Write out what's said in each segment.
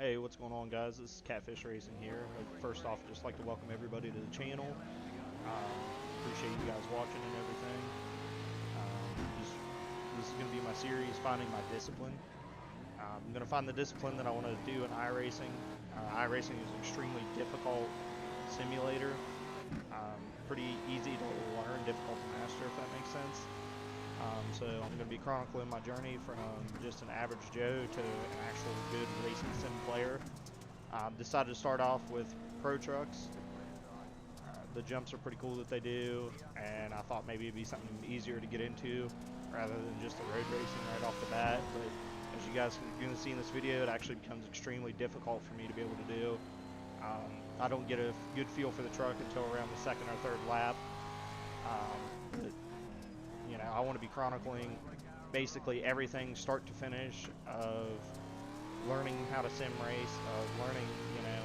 Hey, what's going on, guys? This is Catfish Racing here. First off, just like to welcome everybody to the channel. Appreciate you guys watching and everything. This is going to be my series, Finding My Discipline. I'm going to find the discipline that I want to do in iRacing. iRacing is an extremely difficult simulator. Pretty easy to learn, difficult to master, if that makes sense. So I'm going to be chronicling my journey from just an average Joe to an actual good racing sim player. Decided to start off with pro trucks. The jumps are pretty cool that they do, and I thought maybe it'd be something easier to get into rather than just the road racing right off the bat. But as you guys are going to see in this video, it actually becomes extremely difficult for me to be able to do. I don't get a good feel for the truck until around the second or third lap. But, you know, I want to be chronicling basically everything start to finish of learning how to sim race, of learning, you know,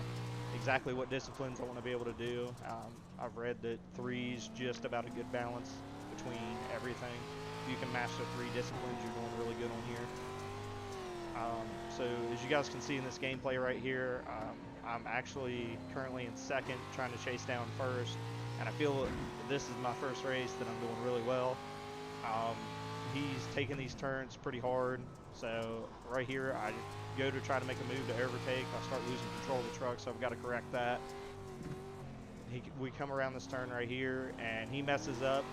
exactly what disciplines I want to be able to do. I've read that 3's just about a good balance between everything. If you can master 3 disciplines, you're doing really good on here. So as you guys can see in this gameplay right here, I'm actually currently in second, trying to chase down first, and I feel this is my first race that I'm doing really well. He's taking these turns pretty hard, so right here I go to try to make a move to overtake. I start losing control of the truck, so I've got to correct that. We come around this turn right here, and he messes up,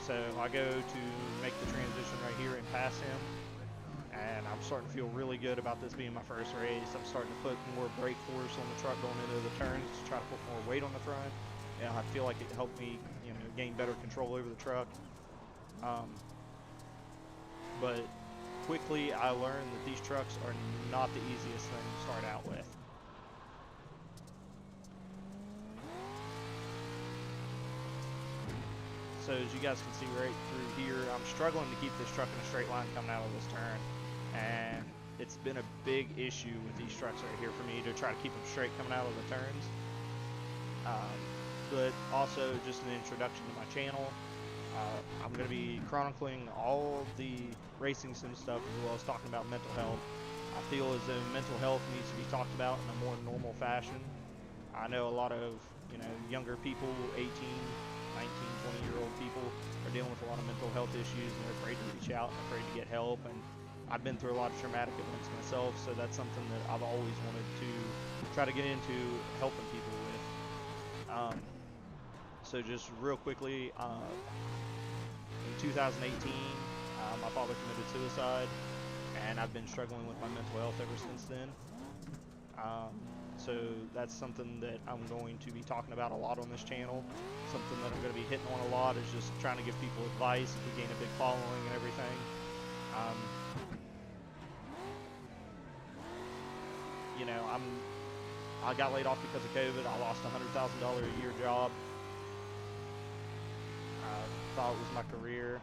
so I go to make the transition right here and pass him. And I'm starting to feel really good about this being my first race. I'm starting to put more brake force on the truck going into the turns to try to put more weight on the front. And I feel like it helped me, you know, gain better control over the truck. But quickly I learned that these trucks are not the easiest thing to start out with. So as you guys can see right through here, I'm struggling to keep this truck in a straight line coming out of this turn. And it's been a big issue with these trucks right here for me to try to keep them straight coming out of the turns. But also just an introduction to my channel. I'm going to be chronicling all the racing sim stuff as well as talking about mental health. I feel as though mental health needs to be talked about in a more normal fashion. I know a lot of, you know, younger people, 18, 19, 20-year-old people are dealing with a lot of mental health issues, and they're afraid to reach out and afraid to get help. And I've been through a lot of traumatic events myself, so that's something that I've always wanted to try to get into helping people with. So just real quickly, in 2018, my father committed suicide, and I've been struggling with my mental health ever since then. So that's something that I'm going to be talking about a lot on this channel. Something that I'm going to be hitting on a lot is just trying to give people advice to gain a big following and everything. You know, I got laid off because of COVID. I lost a $100,000 a year job. Thought it was my career.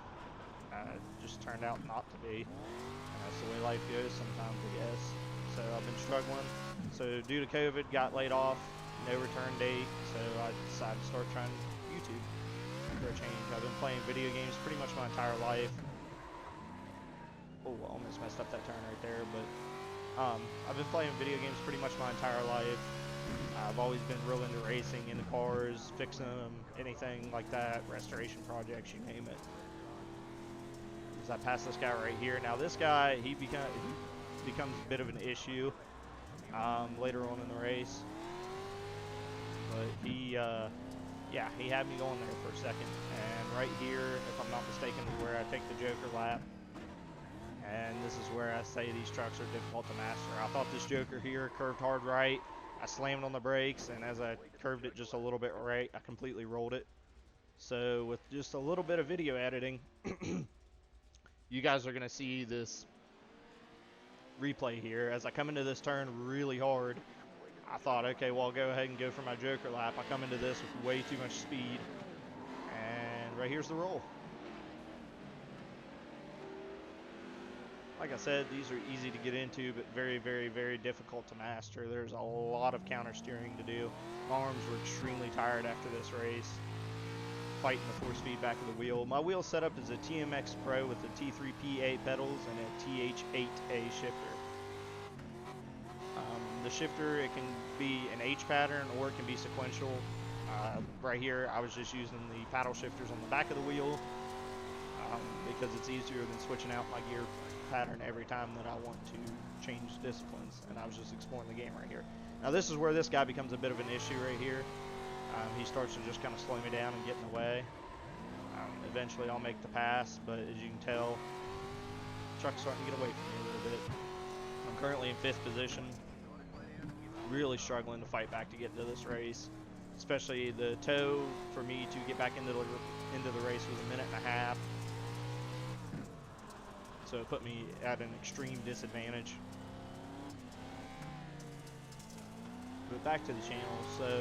Just turned out not to be. And that's the way life goes sometimes, I guess. So I've been struggling. So due to COVID, got laid off, no return date. So I decided to start trying YouTube for a change. I've been playing video games pretty much my entire life. Oh, I almost messed up that turn right there. But I've been playing video games pretty much my entire life. I've always been real into racing, into cars, fixing them, anything like that, restoration projects, you name it. As I pass this guy right here. Now this guy, he becomes a bit of an issue later on in the race. But yeah, he had me going there for a second. And right here, if I'm not mistaken, is where I take the Joker lap. And this is where I say these trucks are difficult to master. I thought this Joker here curved hard right. I slammed on the brakes, and as I curved it just a little bit right, I completely rolled it. So with just a little bit of video editing, you guys are going to see this replay here. As I come into this turn really hard, I thought, okay, well, I'll go ahead and go for my Joker lap. I come into this with way too much speed, and right here's the roll. Like I said, these are easy to get into, but very, very, very difficult to master. There's a lot of counter steering to do. My arms were extremely tired after this race, fighting the force feedback of the wheel. My wheel setup is a TMX Pro with a T3P8 pedals and a TH8A shifter. the shifter, it can be an H pattern or it can be sequential. Right here, I was just using the paddle shifters on the back of the wheel because it's easier than switching out my gear pattern every time that I want to change disciplines, and I was just exploring the game right here. Now this is where this guy becomes a bit of an issue right here. He starts to just kind of slow me down and get in the way. Eventually I'll make the pass, but as you can tell, the truck's starting to get away from me a little bit. I'm currently in 5th position, really struggling to fight back to get into this race, especially the tow for me to get back into the race was 1.5 minutes. So it put me at an extreme disadvantage. But back to the channel, so,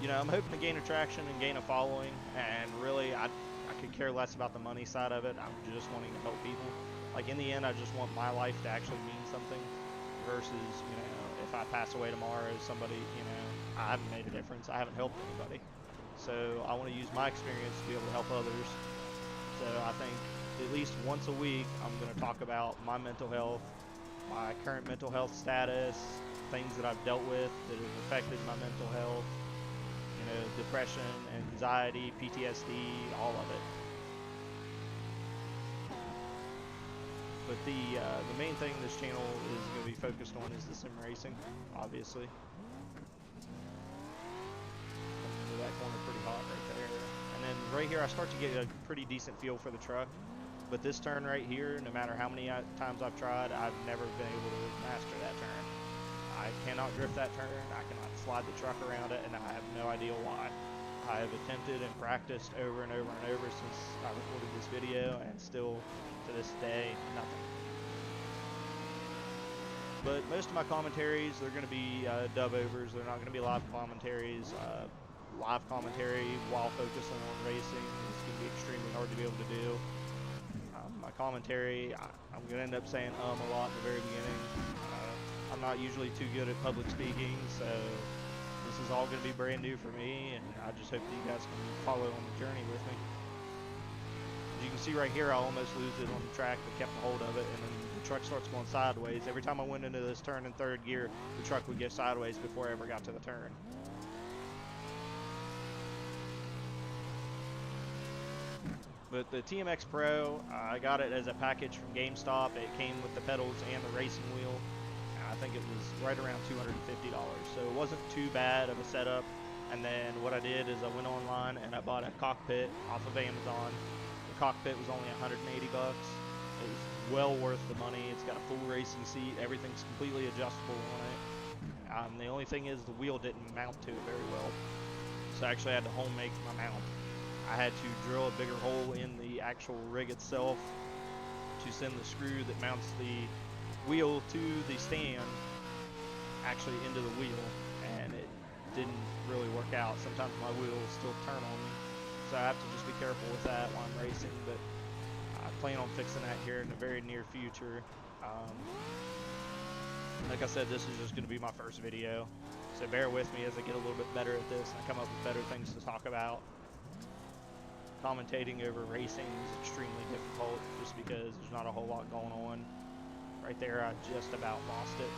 you know, I'm hoping to gain attraction and gain a following, and really, I could care less about the money side of it. I'm just wanting to help people. Like, in the end, I just want my life to actually mean something, versus, you know, if I pass away tomorrow, somebody, you know, I haven't made a difference. I haven't helped anybody. So I want to use my experience to be able to help others. So I think at least once a week, I'm going to talk about my mental health, my current mental health status, things that I've dealt with that have affected my mental health, you know, depression, anxiety, PTSD, all of it. But the main thing this channel is going to be focused on is the sim racing, obviously. Coming into that corner pretty hot right there. And then right here I start to get a pretty decent feel for the truck. But this turn right here, no matter how many times I've tried, I've never been able to master that turn. I cannot drift that turn, I cannot slide the truck around it, and I have no idea why. I have attempted and practiced over and over and over since I recorded this video, and still to this day, nothing. But most of my commentaries, they're going to be dub-overs, they're not going to be live commentaries. Live commentary while focusing on racing is going to be extremely hard to be able to do. My commentary, I'm going to end up saying a lot in the very beginning. I'm not usually too good at public speaking, so this is all going to be brand new for me, and I just hope that you guys can follow on the journey with me. As you can see right here, I almost lose it on the track, but kept a hold of it, and then the truck starts going sideways. Every time I went into this turn in 3rd gear, the truck would get sideways before I ever got to the turn. But the TMX Pro, I got it as a package from GameStop. It came with the pedals and the racing wheel. I think it was right around $250. So it wasn't too bad of a setup. And then what I did is I went online and I bought a cockpit off of Amazon. The cockpit was only 180 bucks. It was well worth the money. It's got a full racing seat. Everything's completely adjustable on it. The only thing is the wheel didn't mount to it very well. So I actually had to home make my mount. I had to drill a bigger hole in the actual rig itself to send the screw that mounts the wheel to the stand actually into the wheel, and it didn't really work out. Sometimes my wheels still turn on me, so I have to just be careful with that while I'm racing, but I plan on fixing that here in the very near future. Like I said, this is just going to be my first video, so bear with me as I get a little bit better at this and I come up with better things to talk about. Commentating over racing is extremely difficult just because there's not a whole lot going on. Right there, I just about lost it.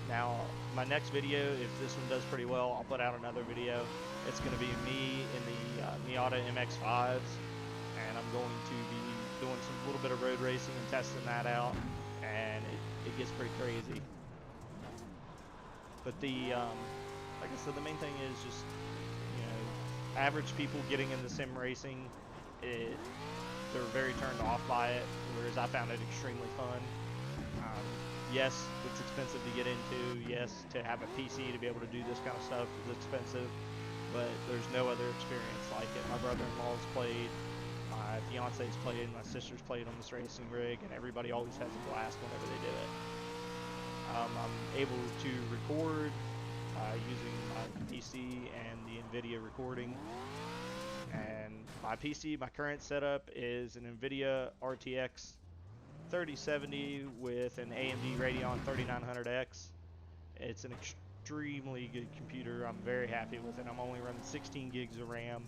Now, my next video, if this one does pretty well, I'll put out another video. It's going to be me in the Miata MX-5s, and I'm going to be doing some little bit of road racing and testing that out, and it gets pretty crazy. But the, like I said, the main thing is just, you know, average people getting into sim racing, they're very turned off by it, whereas I found it extremely fun. Yes, it's expensive to get into. Yes, to have a PC to be able to do this kind of stuff is expensive, but there's no other experience like it. My brother-in-law's played, my fiance's played, my sister's played on this racing rig, and everybody always has a blast whenever they do it. I'm able to record using my PC and the NVIDIA recording. And my PC, my current setup is an NVIDIA RTX 3070 with an AMD Radeon 3900X. It's an extremely good computer. I'm very happy with it. I'm only running 16 gigs of RAM.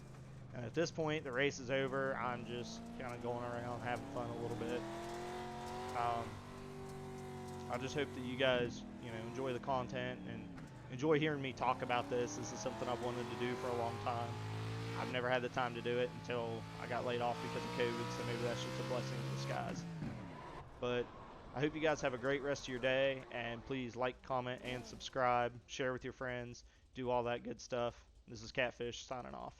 And at this point, the race is over. I'm just kind of going around having fun a little bit. I just hope that you guys, enjoy the content and enjoy hearing me talk about this. This is something I've wanted to do for a long time. I've never had the time to do it until I got laid off because of COVID, so maybe that's just a blessing in disguise. But I hope you guys have a great rest of your day, and please like, comment, and subscribe. Share with your friends. Do all that good stuff. This is Catfish signing off.